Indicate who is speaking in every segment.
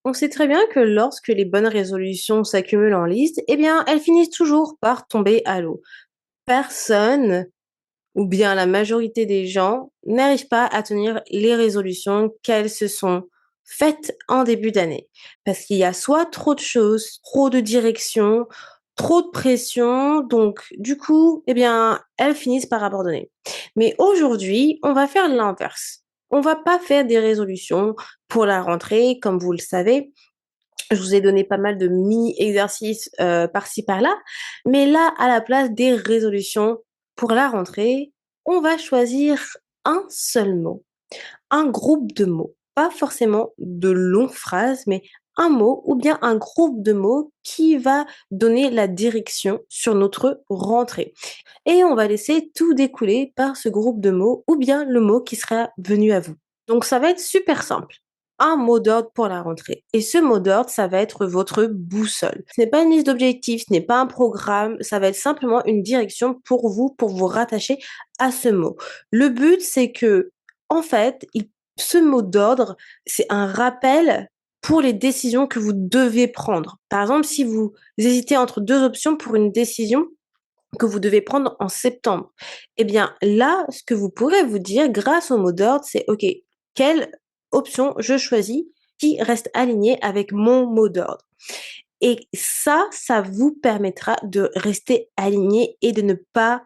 Speaker 1: On sait très bien que lorsque les bonnes résolutions s'accumulent en liste, eh bien, elles finissent toujours par tomber à l'eau. Personne, ou bien la majorité des gens, n'arrivent pas à tenir les résolutions qu'elles se sont faites en début d'année. Parce qu'il y a soit trop de choses, trop de directions, trop de pression, donc du coup, eh bien, elles finissent par abandonner. Mais aujourd'hui, on va faire l'inverse. On va pas faire des résolutions pour la rentrée, comme vous le savez. Je vous ai donné pas mal de mini-exercices par-ci par-là. Mais là, à la place des résolutions pour la rentrée, on va choisir un seul mot, un groupe de mots. Pas forcément de longues phrases, mais un mot ou bien un groupe de mots qui va donner la direction sur notre rentrée. Et on va laisser tout découler par ce groupe de mots ou bien le mot qui sera venu à vous. Donc ça va être super simple. Un mot d'ordre pour la rentrée. Et ce mot d'ordre, ça va être votre boussole. Ce n'est pas une liste d'objectifs, ce n'est pas un programme, ça va être simplement une direction pour vous rattacher à ce mot. Le but, c'est que, en fait, ce mot d'ordre, c'est un rappel pour les décisions que vous devez prendre. Par exemple, si vous hésitez entre deux options pour une décision, que vous devez prendre en septembre. Eh bien, là, ce que vous pourrez vous dire grâce au mot d'ordre, c'est OK, quelle option je choisis qui reste alignée avec mon mot d'ordre. Et ça vous permettra de rester aligné et de ne pas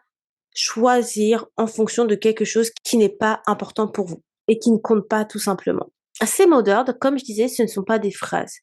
Speaker 1: choisir en fonction de quelque chose qui n'est pas important pour vous et qui ne compte pas tout simplement. Ces mots d'ordre, comme je disais, ce ne sont pas des phrases.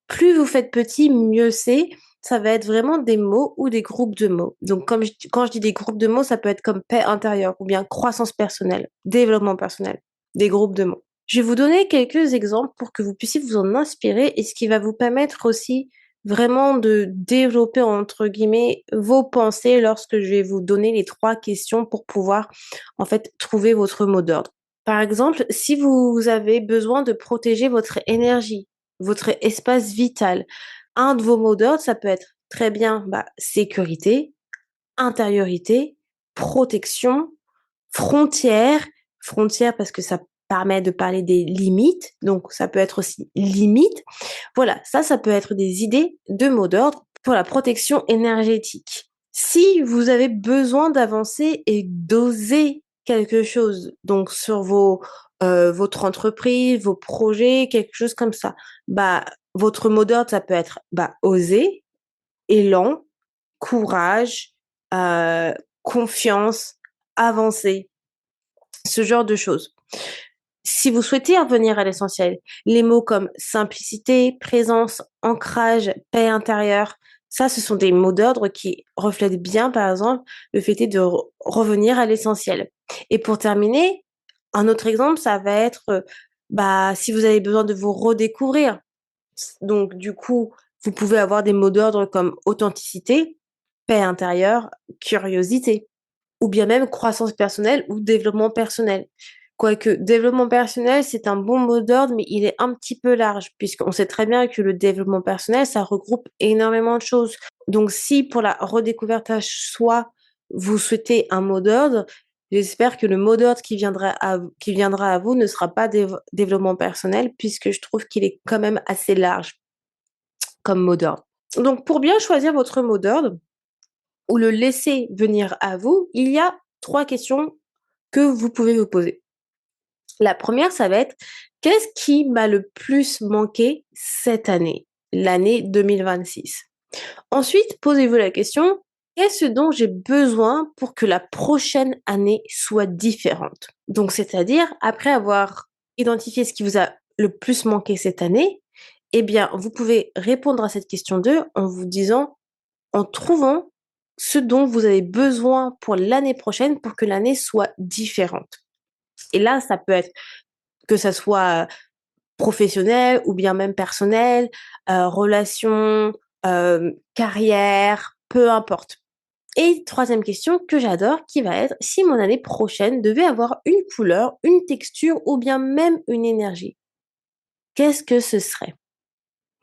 Speaker 1: Plus vous faites petit, mieux c'est. Ça va être vraiment des mots ou des groupes de mots. Donc, quand je dis des groupes de mots, ça peut être comme paix intérieure ou bien croissance personnelle, développement personnel, des groupes de mots. Je vais vous donner quelques exemples pour que vous puissiez vous en inspirer et ce qui va vous permettre aussi vraiment de développer, entre guillemets, vos pensées lorsque je vais vous donner les 3 questions pour pouvoir, en fait, trouver votre mot d'ordre. Par exemple, si vous avez besoin de protéger votre énergie, votre espace vital, un de vos mots d'ordre, ça peut être très bien, sécurité, intériorité, protection, frontières, frontières parce que ça permet de parler des limites, donc ça peut être aussi limite. Voilà, ça peut être des idées de mots d'ordre pour la protection énergétique. Si vous avez besoin d'avancer et d'oser quelque chose, donc sur votre entreprise, vos projets, quelque chose comme ça, votre mot d'ordre, ça peut être oser, élan, courage, heu, confiance, avancer, ce genre de choses. Si vous souhaitez revenir à l'essentiel, les mots comme simplicité, présence, ancrage, paix intérieure, ça, ce sont des mots d'ordre qui reflètent bien, par exemple, le fait est de revenir à l'essentiel. Et pour terminer, un autre exemple, ça va être, si vous avez besoin de vous redécouvrir. Donc, du coup, vous pouvez avoir des mots d'ordre comme authenticité, paix intérieure, curiosité, ou bien même croissance personnelle ou développement personnel. Quoique développement personnel, c'est un bon mot d'ordre, mais il est un petit peu large, puisqu'on sait très bien que le développement personnel, ça regroupe énormément de choses. Donc, si pour la redécouverte à soi, vous souhaitez un mot d'ordre, j'espère que le mot d'ordre qui viendra à vous ne sera pas développement personnel, puisque je trouve qu'il est quand même assez large comme mot d'ordre. Donc, pour bien choisir votre mot d'ordre, ou le laisser venir à vous, il y a 3 questions que vous pouvez vous poser. La première, ça va être: «Qu'est-ce qui m'a le plus manqué cette année?» L'année 2026. Ensuite, posez-vous la question: «Qu'est-ce dont j'ai besoin pour que la prochaine année soit différente?» Donc c'est-à-dire, après avoir identifié ce qui vous a le plus manqué cette année, eh bien, vous pouvez répondre à cette question 2 en vous disant en trouvant ce dont vous avez besoin pour l'année prochaine pour que l'année soit différente. Et là, ça peut être que ça soit professionnel ou bien même personnel, relations, carrière, peu importe. Et troisième question que j'adore qui va être: si mon année prochaine devait avoir une couleur, une texture ou bien même une énergie, qu'est-ce que ce serait?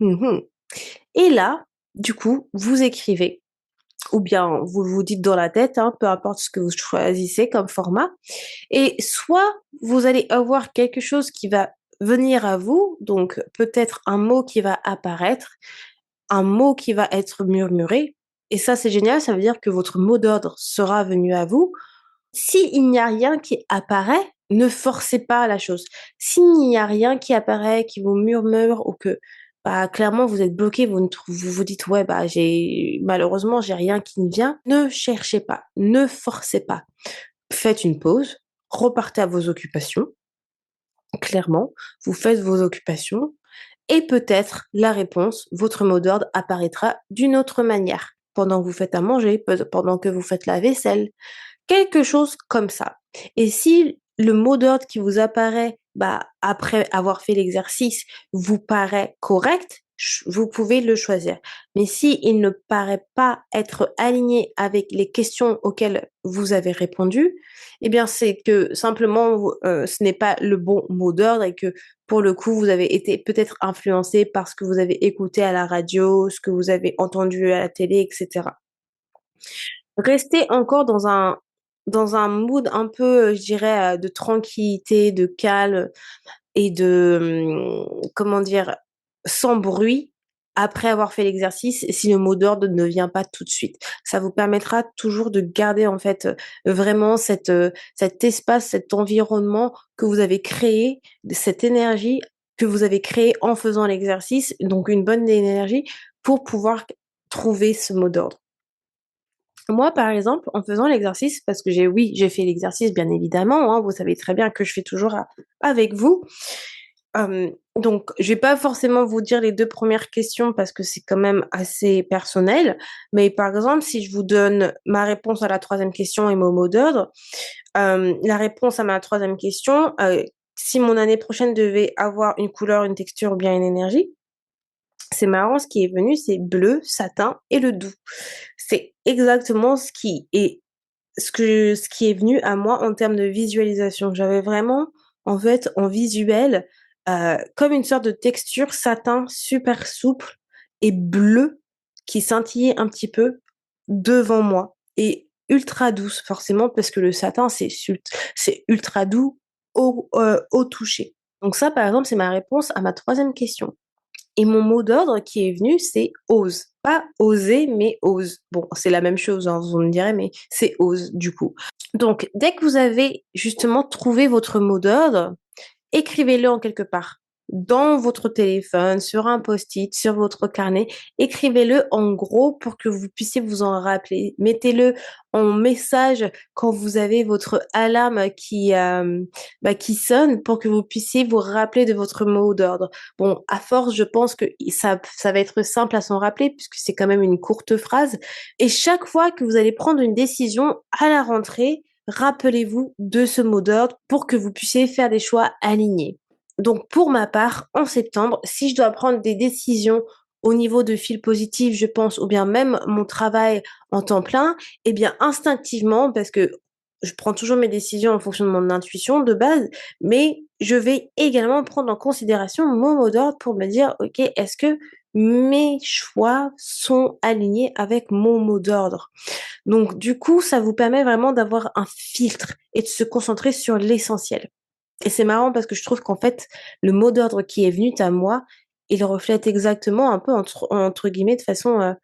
Speaker 1: Mmh. Et là, du coup, vous écrivez ou bien vous vous dites dans la tête, hein, peu importe ce que vous choisissez comme format. Et soit vous allez avoir quelque chose qui va venir à vous, donc peut-être un mot qui va apparaître, un mot qui va être murmuré et ça, c'est génial, ça veut dire que votre mot d'ordre sera venu à vous. S'il n'y a rien qui apparaît, ne forcez pas la chose. S'il n'y a rien qui apparaît, qui vous murmure ou que, bah, clairement vous êtes bloqué, vous vous dites: «Ouais, bah, malheureusement, j'ai rien qui me vient», ne cherchez pas, ne forcez pas. Faites une pause, repartez à vos occupations, clairement, vous faites vos occupations et peut-être la réponse, votre mot d'ordre apparaîtra d'une autre manière. Pendant que vous faites à manger, pendant que vous faites la vaisselle, quelque chose comme ça. Et si le mot d'ordre qui vous apparaît, bah, après avoir fait l'exercice, vous paraît correct, vous pouvez le choisir. Mais si il ne paraît pas être aligné avec les questions auxquelles vous avez répondu, eh bien, c'est que simplement, ce n'est pas le bon mot d'ordre et que pour le coup, vous avez été peut-être influencé par ce que vous avez écouté à la radio, ce que vous avez entendu à la télé, et cetera. Restez encore dans un mood un peu, je dirais, de tranquillité, de calme et comment dire? Sans bruit, après avoir fait l'exercice, si le mot d'ordre ne vient pas tout de suite. Ça vous permettra toujours de garder, en fait, vraiment cet espace, cet environnement que vous avez créé, cette énergie que vous avez créée en faisant l'exercice, donc une bonne énergie pour pouvoir trouver ce mot d'ordre. Moi, par exemple, en faisant l'exercice, parce que j'ai fait l'exercice bien évidemment, hein, vous savez très bien que je fais toujours avec vous. Donc je vais pas forcément vous dire les 2 premières questions parce que c'est quand même assez personnel, mais par exemple, si je vous donne ma réponse à la troisième question et mon mot d'ordre, la réponse à ma troisième question, si mon année prochaine devait avoir une couleur, une texture ou bien une énergie, c'est marrant, ce qui est venu, c'est bleu, satin et le doux. C'est exactement ce qui est venu à moi en termes de visualisation. J'avais vraiment, en fait, en visuel, comme une sorte de texture satin super souple et bleu qui scintillait un petit peu devant moi et ultra douce forcément parce que le satin c'est ultra doux au toucher. Donc ça, par exemple, c'est ma réponse à ma troisième question. Et mon mot d'ordre qui est venu, c'est «ose». Pas «oser», mais «ose». Bon, c'est la même chose, hein, vous me direz, mais c'est «ose» du coup. Donc dès que vous avez justement trouvé votre mot d'ordre, écrivez-le en quelque part. Dans votre téléphone, sur un post-it, sur votre carnet, écrivez-le en gros pour que vous puissiez vous en rappeler. Mettez-le en message quand vous avez votre alarme qui sonne pour que vous puissiez vous rappeler de votre mot d'ordre. Bon, à force, je pense que ça va être simple à s'en rappeler puisque c'est quand même une courte phrase. Et chaque fois que vous allez prendre une décision à la rentrée, rappelez-vous de ce mot d'ordre pour que vous puissiez faire des choix alignés. Donc pour ma part, en septembre, si je dois prendre des décisions au niveau de fil positif, je pense, ou bien même mon travail en temps plein, eh bien instinctivement, parce que je prends toujours mes décisions en fonction de mon intuition de base, mais je vais également prendre en considération mon mot d'ordre pour me dire, ok, est-ce que mes choix sont alignés avec mon mot d'ordre? Donc du coup, ça vous permet vraiment d'avoir un filtre et de se concentrer sur l'essentiel. Et c'est marrant parce que je trouve qu'en fait, le mot d'ordre qui est venu à moi, il reflète exactement un peu entre guillemets de façon,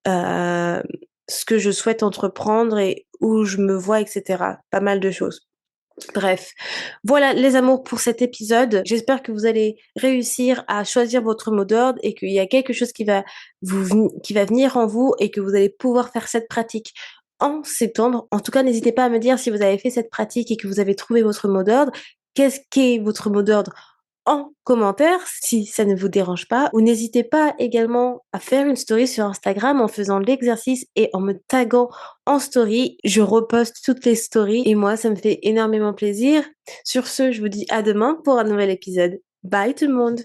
Speaker 1: heu, ce que je souhaite entreprendre et où je me vois et cetera. Pas mal de choses. Bref, voilà les amours pour cet épisode. J'espère que vous allez réussir à choisir votre mot d'ordre et qu'il y a quelque chose qui va venir en vous et que vous allez pouvoir faire cette pratique en septembre. En tout cas, n'hésitez pas à me dire si vous avez fait cette pratique et que vous avez trouvé votre mot d'ordre. Qu'est-ce qu'est votre mot d'ordre en commentaire si ça ne vous dérange pas ou n'hésitez pas également à faire une story sur Instagram en faisant l'exercice et en me taguant en story. Je reposte toutes les stories et moi, ça me fait énormément plaisir. Sur ce, je vous dis à demain pour un nouvel épisode. Bye tout le monde!